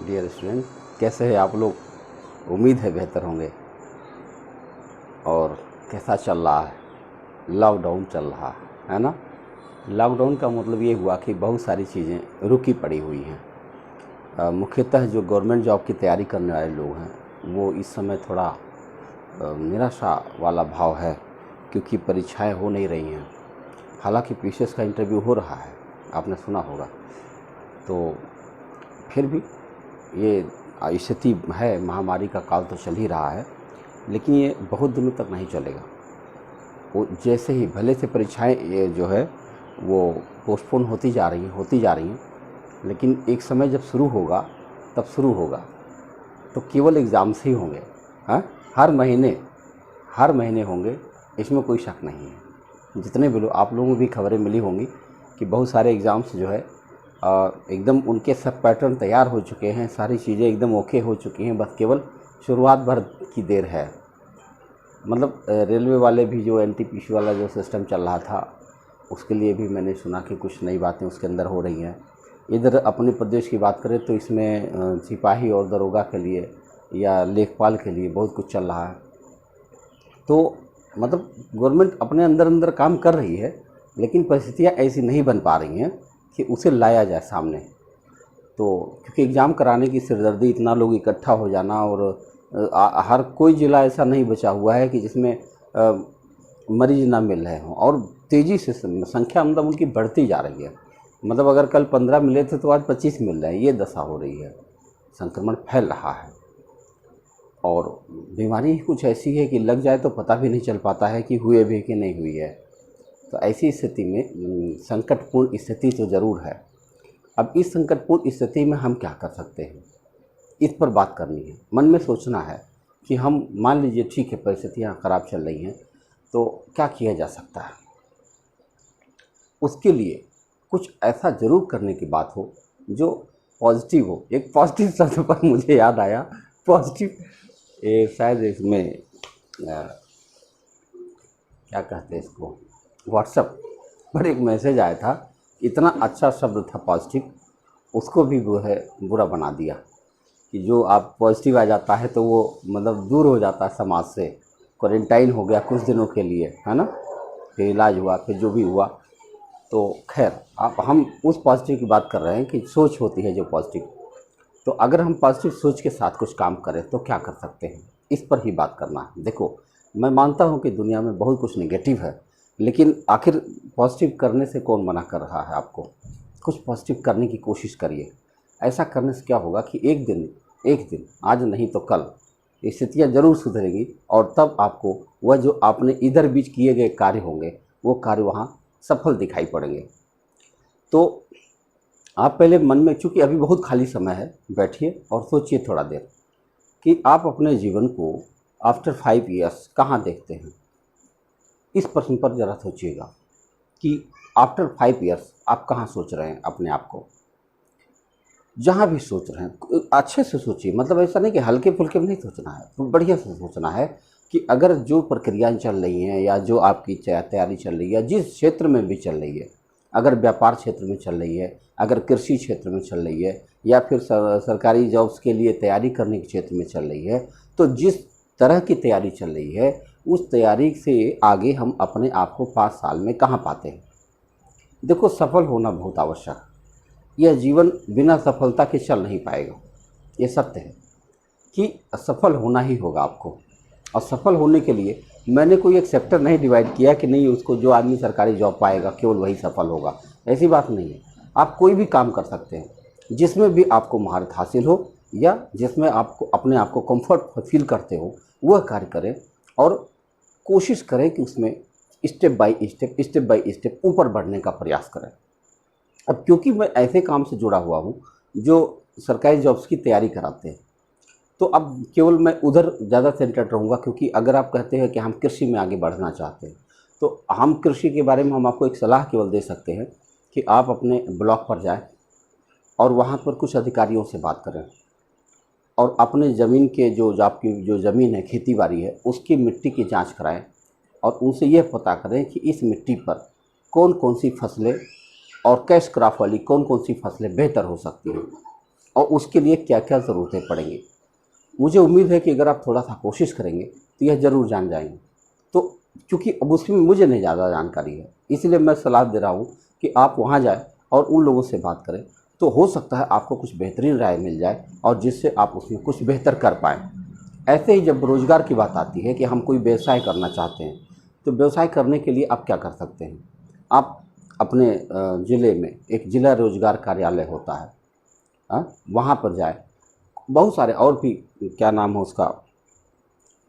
Dear student, कैसे हैं आप लोग? उम्मीद है बेहतर होंगे। और कैसा चल रहा है? लॉकडाउन चल रहा है ना। लॉकडाउन का मतलब ये हुआ कि बहुत सारी चीज़ें रुकी पड़ी हुई हैं। मुख्यतः जो गवर्नमेंट जॉब की तैयारी करने वाले लोग हैं वो इस समय थोड़ा निराशा वाला भाव है, क्योंकि परीक्षाएं हो नहीं रही हैं। हालांकि पीसीएस का इंटरव्यू हो रहा है, आपने सुना होगा। तो फिर भी ये स्थिति है, महामारी का काल तो चल ही रहा है, लेकिन ये बहुत दिनों तक नहीं चलेगा। वो जैसे ही भले से परीक्षाएं ये जो है वो पोस्टपोन होती जा रही हैं, लेकिन एक समय जब शुरू होगा तब शुरू होगा तो केवल एग्ज़ाम्स ही होंगे। हाँ, हर महीने होंगे, इसमें कोई शक नहीं है। जितने भी लोग, आप लोगों को भी खबरें मिली होंगी कि बहुत सारे एग्ज़ाम्स जो है एकदम उनके सब पैटर्न तैयार हो चुके हैं, सारी चीज़ें एकदम ओके हो चुकी हैं, बस केवल शुरुआत भर की देर है। मतलब रेलवे वाले भी जो एनटीपीसी वाला जो सिस्टम चल रहा था, उसके लिए भी मैंने सुना कि कुछ नई बातें उसके अंदर हो रही हैं। इधर अपने प्रदेश की बात करें तो इसमें सिपाही और दरोगा के लिए या लेखपाल के लिए बहुत कुछ चल रहा है। तो मतलब गवर्नमेंट अपने अंदर काम कर रही है, लेकिन परिस्थितियाँ ऐसी नहीं बन पा रही हैं कि उसे लाया जाए सामने। तो क्योंकि एग्ज़ाम कराने की सिरदर्दी, इतना लोग इकट्ठा हो जाना, और हर कोई ज़िला ऐसा नहीं बचा हुआ है कि जिसमें मरीज़ ना मिल रहे हों, और तेज़ी से संख्या मतलब उनकी बढ़ती जा रही है। मतलब अगर कल 15 मिले थे तो आज 25 मिल रहे हैं, ये दशा हो रही है। संक्रमण फैल रहा है और बीमारी ही कुछ ऐसी है कि लग जाए तो पता भी नहीं चल पाता है कि हुए भी कि नहीं हुई है। तो ऐसी स्थिति में संकटपूर्ण स्थिति तो ज़रूर है। अब इस संकटपूर्ण स्थिति में हम क्या कर सकते हैं, इस पर बात करनी है। मन में सोचना है कि हम, मान लीजिए ठीक है परिस्थितियाँ ख़राब चल रही हैं, तो क्या किया जा सकता है। उसके लिए कुछ ऐसा ज़रूर करने की बात हो जो पॉजिटिव हो। एक पॉजिटिव शब्द पर मुझे याद आया, पॉजिटिव, ये शायद इसमें क्या कहते हैं इसको, व्हाट्सएप पर एक मैसेज आया था। इतना अच्छा शब्द था पॉजिटिव, उसको भी वो है बुरा बना दिया कि जो आप पॉजिटिव आ जाता है तो वो मतलब दूर हो जाता है समाज से, क्वारंटाइन हो गया कुछ दिनों के लिए, है ना। फिर इलाज हुआ, फिर जो भी हुआ। तो खैर, अब हम उस पॉजिटिव की बात कर रहे हैं कि सोच होती है जो पॉजिटिव। तो अगर हम पॉजिटिव सोच के साथ कुछ काम करें तो क्या कर सकते हैं, इस पर ही बात करना है। देखो, मैं मानता हूँ कि दुनिया में बहुत कुछ नेगेटिव है, लेकिन आखिर पॉजिटिव करने से कौन मना कर रहा है आपको। कुछ पॉजिटिव करने की कोशिश करिए। ऐसा करने से क्या होगा कि एक दिन, आज नहीं तो कल, स्थितियाँ ज़रूर सुधरेगी, और तब आपको वह जो आपने इधर बीच किए गए कार्य होंगे वो कार्य वहाँ सफल दिखाई पड़ेंगे। तो आप पहले मन में, चूँकि अभी बहुत खाली समय है, बैठिए और सोचिए थोड़ा देर कि आप अपने जीवन को आफ्टर 5 ईयर्स कहाँ देखते हैं। इस प्रश्न पर ज़रा सोचिएगा कि आफ्टर 5 ईयर्स आप कहाँ सोच रहे हैं अपने आप को। जहाँ भी सोच रहे हैं अच्छे से सोचिए, मतलब ऐसा नहीं कि हल्के फुल्के में नहीं सोचना है, तो बढ़िया से सोचना है कि अगर जो प्रक्रियाएं चल रही हैं या जो आपकी तैयारी चल रही है, जिस क्षेत्र में भी चल रही है, अगर व्यापार क्षेत्र में चल रही है, अगर कृषि क्षेत्र में चल रही है, या फिर सरकारी जॉब्स के लिए तैयारी करने के क्षेत्र में चल रही है, तो जिस तरह की तैयारी चल रही है उस तैयारी से आगे हम अपने आप को 5 साल में कहाँ पाते हैं। देखो, सफल होना बहुत आवश्यक है। यह जीवन बिना सफलता के चल नहीं पाएगा, ये सत्य है कि सफल होना ही होगा आपको। और सफल होने के लिए मैंने कोई एक सेक्टर नहीं डिवाइड किया कि नहीं उसको, जो आदमी सरकारी जॉब पाएगा केवल वही सफल होगा, ऐसी बात नहीं है। आप कोई भी काम कर सकते हैं जिसमें भी आपको महारत हासिल हो, या जिसमें आपको अपने आप को कंफर्ट फील करते हो, वह कार्य करें और कोशिश करें कि उसमें स्टेप बाय स्टेप ऊपर बढ़ने का प्रयास करें। अब क्योंकि मैं ऐसे काम से जुड़ा हुआ हूँ जो सरकारी जॉब्स की तैयारी कराते हैं, तो अब केवल मैं उधर ज़्यादा सेंटर्ड रहूँगा। क्योंकि अगर आप कहते हैं कि हम कृषि में आगे बढ़ना चाहते हैं, तो हम कृषि के बारे में हम आपको एक सलाह केवल दे सकते हैं कि आप अपने ब्लॉक पर जाएं और वहाँ पर कुछ अधिकारियों से बात करें, और अपने ज़मीन के जो आपकी जो ज़मीन है, खेती बाड़ी है, उसकी मिट्टी की जाँच कराएँ, और उनसे यह पता करें कि इस मिट्टी पर कौन कौन सी फसलें और कैश क्रॉप वाली कौन कौन सी फसलें बेहतर हो सकती हैं। और उसके लिए क्या क्या ज़रूरतें पड़ेंगी। मुझे उम्मीद है कि अगर आप थोड़ा सा कोशिश करेंगे तो यह ज़रूर जान जाएंगे। तो क्योंकि अब उसमें मुझे नहीं ज़्यादा जानकारी है, इसलिए मैं सलाह दे रहा हूँ कि आप वहाँ जाएं और उन लोगों से बात करें, तो हो सकता है आपको कुछ बेहतरीन राय मिल जाए और जिससे आप उसमें कुछ बेहतर कर पाएँ। ऐसे ही जब रोज़गार की बात आती है कि हम कोई व्यवसाय करना चाहते हैं, तो व्यवसाय करने के लिए आप क्या कर सकते हैं। आप अपने ज़िले में एक जिला रोज़गार कार्यालय होता है, वहाँ पर जाएँ। बहुत सारे और भी, क्या नाम है उसका,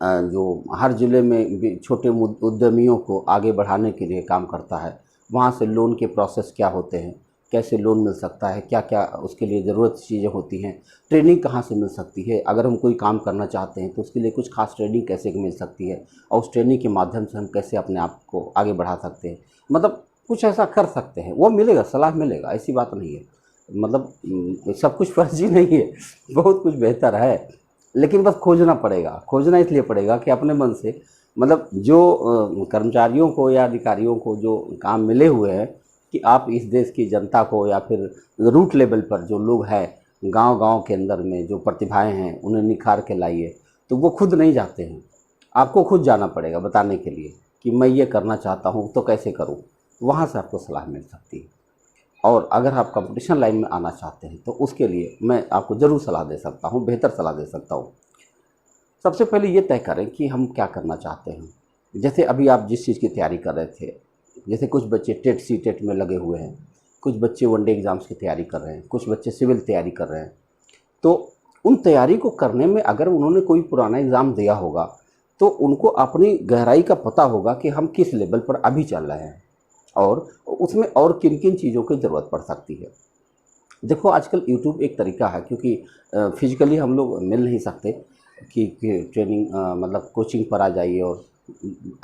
जो हर ज़िले में भी छोटे उद्यमियों को आगे बढ़ाने के लिए काम करता है। वहाँ से लोन के प्रोसेस क्या होते हैं, कैसे लोन मिल सकता है, क्या क्या उसके लिए ज़रूरत चीज़ें होती हैं, ट्रेनिंग कहाँ से मिल सकती है, अगर हम कोई काम करना चाहते हैं तो उसके लिए कुछ खास ट्रेनिंग कैसे मिल सकती है और उस ट्रेनिंग के माध्यम से हम कैसे अपने आप को आगे बढ़ा सकते हैं। मतलब कुछ ऐसा कर सकते हैं, वो मिलेगा, सलाह मिलेगा, ऐसी बात नहीं है। मतलब सब कुछ फर्जी नहीं है, बहुत कुछ बेहतर है, लेकिन बस खोजना पड़ेगा। खोजना इसलिए पड़ेगा कि अपने मन से, मतलब जो कर्मचारियों को या अधिकारियों को जो काम मिले हुए हैं कि आप इस देश की जनता को या फिर रूट लेवल पर जो लोग हैं, गांव-गांव के अंदर में जो प्रतिभाएं हैं उन्हें निखार के लाइए, तो वो खुद नहीं जाते हैं। आपको खुद जाना पड़ेगा बताने के लिए कि मैं ये करना चाहता हूँ तो कैसे करूँ। वहाँ से आपको सलाह मिल सकती है। और अगर आप कंपटीशन लाइन में आना चाहते हैं तो उसके लिए मैं आपको ज़रूर सलाह दे सकता हूँ, बेहतर सलाह दे सकता हूँ। सबसे पहले ये तय करें कि हम क्या करना चाहते हैं। जैसे अभी आप जिस चीज़ की तैयारी कर रहे थे, जैसे कुछ बच्चे टेट सी-टेट में लगे हुए हैं, कुछ बच्चे वनडे एग्ज़ाम्स की तैयारी कर रहे हैं, कुछ बच्चे सिविल तैयारी कर रहे हैं। तो उन तैयारी को करने में अगर उन्होंने कोई पुराना एग्ज़ाम दिया होगा, तो उनको अपनी गहराई का पता होगा कि हम किस लेवल पर अभी चल रहे हैं और उसमें और किन-किन चीज़ों की ज़रूरत पड़ सकती है। देखो आजकल यूट्यूब एक तरीका है, क्योंकि फिज़िकली हम लोग मिल नहीं सकते कि ट्रेनिंग मतलब कोचिंग पर आ जाइए और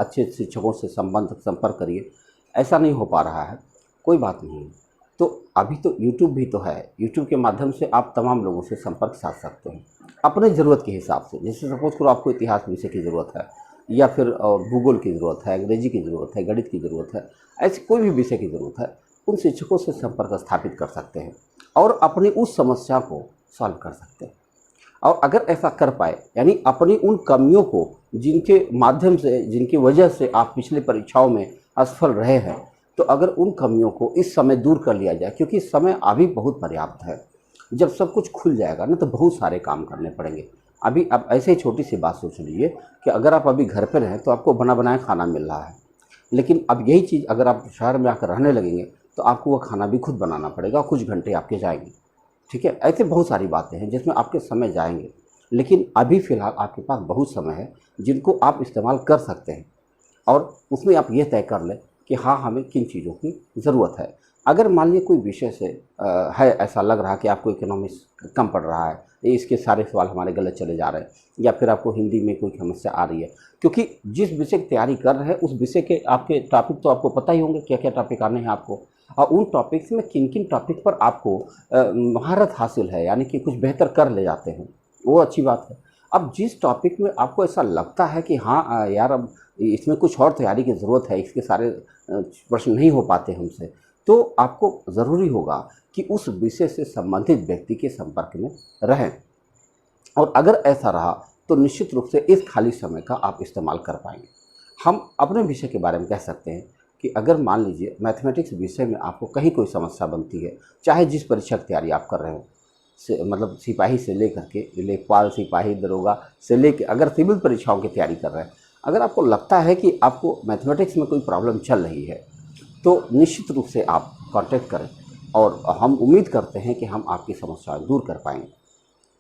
अच्छे शिक्षकों से संपर्क करिए, ऐसा नहीं हो पा रहा है। कोई बात नहीं है। तो अभी तो यूट्यूब भी तो है, यूट्यूब के माध्यम से आप तमाम लोगों से संपर्क साध सकते हैं अपने ज़रूरत के हिसाब से। जैसे सपोज़ करो आपको इतिहास विषय की ज़रूरत है या फिर भूगोल की ज़रूरत है, अंग्रेजी की ज़रूरत है, गणित की ज़रूरत है, ऐसे कोई भी विषय की ज़रूरत है, उन शिक्षकों से संपर्क स्थापित कर सकते हैं और अपनी उस समस्या को सॉल्व कर सकते हैं। और अगर ऐसा कर पाए, यानी अपनी उन कमियों को जिनके माध्यम से, जिनकी वजह से आप पिछले परीक्षाओं में असफल रहे हैं, तो अगर उन कमियों को इस समय दूर कर लिया जाए, क्योंकि समय अभी बहुत पर्याप्त है। जब सब कुछ खुल जाएगा ना तो बहुत सारे काम करने पड़ेंगे। अभी आप ऐसे ही छोटी सी बात सोच लीजिए कि अगर आप अभी घर पर हैं तो आपको बना बनाया खाना मिल रहा है, लेकिन अब यही चीज़ अगर आप शहर में आकर रहने लगेंगे तो आपको वह खाना भी खुद बनाना पड़ेगा, कुछ घंटे आपके जाएंगे। ठीक है, ऐसे बहुत सारी बातें हैं जिसमें आपके समय जाएंगे, लेकिन अभी फ़िलहाल आपके पास बहुत समय है जिनको आप इस्तेमाल कर सकते हैं और उसमें आप ये तय कर लें कि हाँ, हमें किन चीज़ों की ज़रूरत है। अगर मान लीजिए कोई विषय से है, ऐसा लग रहा है कि आपको इकोनॉमिक्स कम पड़ रहा है, ये इसके सारे सवाल हमारे गलत चले जा रहे हैं, या फिर आपको हिंदी में कोई समस्या आ रही है, क्योंकि जिस विषय की तैयारी कर रहे हैं उस विषय के आपके टॉपिक तो आपको पता ही होंगे, क्या क्या टॉपिक आने हैं आपको, और उन टॉपिक्स में किन किन टॉपिक पर आपको महारत हासिल है, यानी कि कुछ बेहतर कर ले जाते हैं, वो अच्छी बात है। अब जिस टॉपिक में आपको ऐसा लगता है कि हाँ यार, अब इसमें कुछ और तैयारी की ज़रूरत है, इसके सारे प्रश्न नहीं हो पाते हमसे, तो आपको ज़रूरी होगा कि उस विषय से संबंधित व्यक्ति के संपर्क में रहें। और अगर ऐसा रहा तो निश्चित रूप से इस खाली समय का आप इस्तेमाल कर पाएंगे। हम अपने विषय के बारे में कह सकते हैं कि अगर मान लीजिए मैथमेटिक्स विषय में आपको कहीं कोई समस्या बनती है, चाहे जिस परीक्षा की तैयारी आप कर रहे हो, मतलब सिपाही से लेकर के लेखपाल, सिपाही, दरोगा से लेकर अगर सिविल परीक्षाओं की तैयारी कर रहे हैं, अगर आपको लगता है कि आपको मैथमेटिक्स में कोई प्रॉब्लम चल रही है, तो निश्चित रूप से आप कांटेक्ट करें और हम उम्मीद करते हैं कि हम आपकी समस्या दूर कर पाएंगे।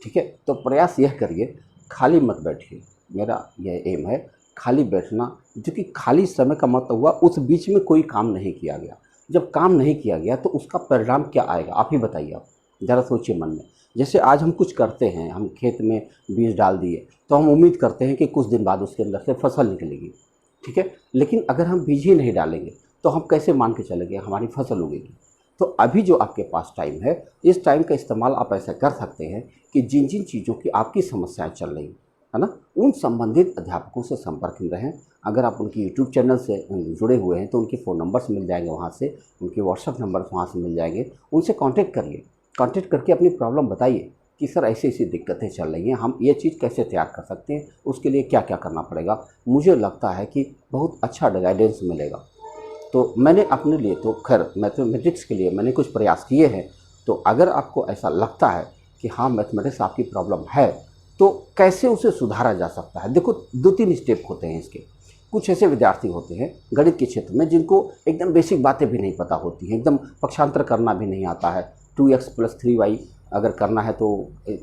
ठीक है, तो प्रयास यह करिए, खाली मत बैठिए, मेरा यह एम है। खाली बैठना, जो कि खाली समय का मतलब हुआ उस बीच में कोई काम नहीं किया गया। जब काम नहीं किया गया तो उसका परिणाम क्या आएगा, आप ही बताइए। आप ज़रा सोचिए मन में। जैसे आज हम कुछ करते हैं, हम खेत में बीज डाल दिए तो हम उम्मीद करते हैं कि कुछ दिन बाद उसके अंदर से फसल निकलेगी। ठीक है, लेकिन अगर हम बीज ही नहीं डालेंगे तो हम कैसे मान के चलेंगे हमारी फसल उगेगी। तो अभी जो आपके पास टाइम है, इस टाइम का इस्तेमाल आप ऐसा कर सकते हैं कि जिन जिन चीज़ों की आपकी समस्याएं चल रही है ना, उन संबंधित अध्यापकों से संपर्क में रहें। अगर आप उनकी यूट्यूब चैनल से जुड़े हुए हैं तो उनके फ़ोन नंबर्स मिल जाएंगे वहाँ से, उनके व्हाट्सएप नंबर्स वहाँ से मिल जाएंगे, उनसे कांटेक्ट करिए कांटेक्ट करके अपनी प्रॉब्लम बताइए कि सर ऐसी ऐसी दिक्कतें चल रही हैं, हम ये चीज़ कैसे तैयार कर सकते हैं, उसके लिए क्या क्या करना पड़ेगा। मुझे लगता है कि बहुत अच्छा गाइडेंस मिलेगा। तो मैंने अपने लिए तो खैर मैथमेटिक्स के लिए मैंने कुछ प्रयास किए हैं। तो अगर आपको ऐसा लगता है कि हाँ मैथमेटिक्स आपकी प्रॉब्लम है, तो कैसे उसे सुधारा जा सकता है। देखो 2-3 स्टेप होते हैं इसके। कुछ ऐसे विद्यार्थी होते हैं गणित के क्षेत्र में जिनको एकदम बेसिक बातें भी नहीं पता होती हैं, एकदम पक्षांतर करना भी नहीं आता है। 2x + 3y अगर करना है तो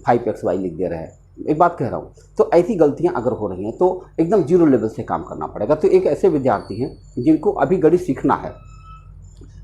5xy लिख दे रहे हैं, एक बात कह रहा हूँ। तो ऐसी गलतियाँ अगर हो रही हैं तो एकदम जीरो लेवल से काम करना पड़ेगा। तो एक ऐसे विद्यार्थी हैं जिनको अभी गणित सीखना है,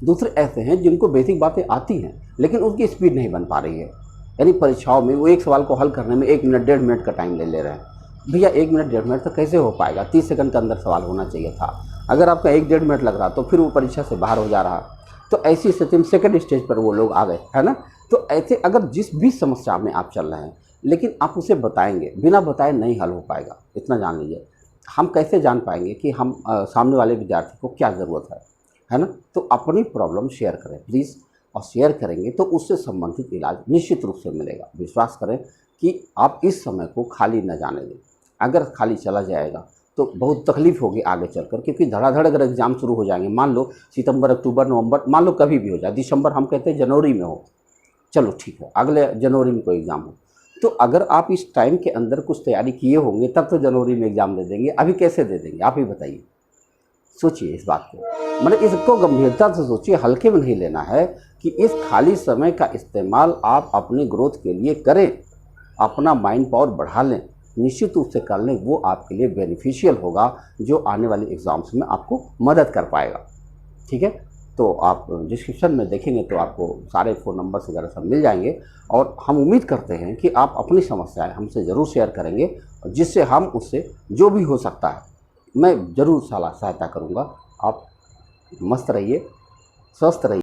दूसरे ऐसे हैं जिनको बेसिक बातें आती हैं लेकिन उनकी स्पीड नहीं बन पा रही है। यानी परीक्षाओं में वो एक सवाल को हल करने में 1 मिनट 1.5 मिनट का टाइम ले रहे हैं। भैया 1 मिनट 1.5 मिनट तो कैसे हो पाएगा, 30 सेकंड के अंदर सवाल होना चाहिए था। अगर आपका 1-1.5 मिनट लग रहा तो फिर वो परीक्षा से बाहर हो जा रहा। तो ऐसी स्थिति में सेकंड स्टेज पर वो लोग आ गए, है ना। तो ऐसे अगर जिस भी समस्या में आप चल रहे हैं लेकिन आप उसे बताएंगे, बिना बताए नहीं हल हो पाएगा, इतना जान लीजिए। हम कैसे जान पाएंगे कि हम सामने वाले विद्यार्थी को क्या ज़रूरत है ना। तो अपनी प्रॉब्लम शेयर करें प्लीज़, और शेयर करेंगे तो उससे संबंधित इलाज निश्चित रूप से मिलेगा। विश्वास करें कि आप इस समय को खाली न जाने दें। अगर खाली चला जाएगा तो बहुत तकलीफ होगी आगे चलकर, क्योंकि धड़ाधड़ अगर एग्ज़ाम शुरू हो जाएंगे, मान लो सितंबर, अक्टूबर, नवंबर, मान लो कभी भी हो जाए, दिसंबर हम कहते हैं जनवरी में हो, चलो ठीक है, अगले जनवरी में कोई एग्ज़ाम हो, तो अगर आप इस टाइम के अंदर कुछ तैयारी किए होंगे तब तो जनवरी में एग्ज़ाम दे देंगे। अभी कैसे दे देंगे आप ही बताइए। सोचिए इस बात को, मतलब इसको गंभीरता से सोचिए, हल्के में नहीं लेना है कि इस खाली समय का इस्तेमाल आप अपनी ग्रोथ के लिए करें, अपना माइंड पावर बढ़ा लें, निश्चित रूप से कर लें। वो आपके लिए बेनिफिशियल होगा, जो आने वाले एग्ज़ाम्स में आपको मदद कर पाएगा। ठीक है, तो आप डिस्क्रिप्शन में देखेंगे तो आपको सारे फ़ोन नंबर्स वगैरह सब मिल जाएंगे। और हम उम्मीद करते हैं कि आप अपनी समस्याएं हमसे ज़रूर शेयर करेंगे, जिससे हम उससे जो भी हो सकता है मैं ज़रूर सहायता करूँगा। आप मस्त रहिए, स्वस्थ रहिए।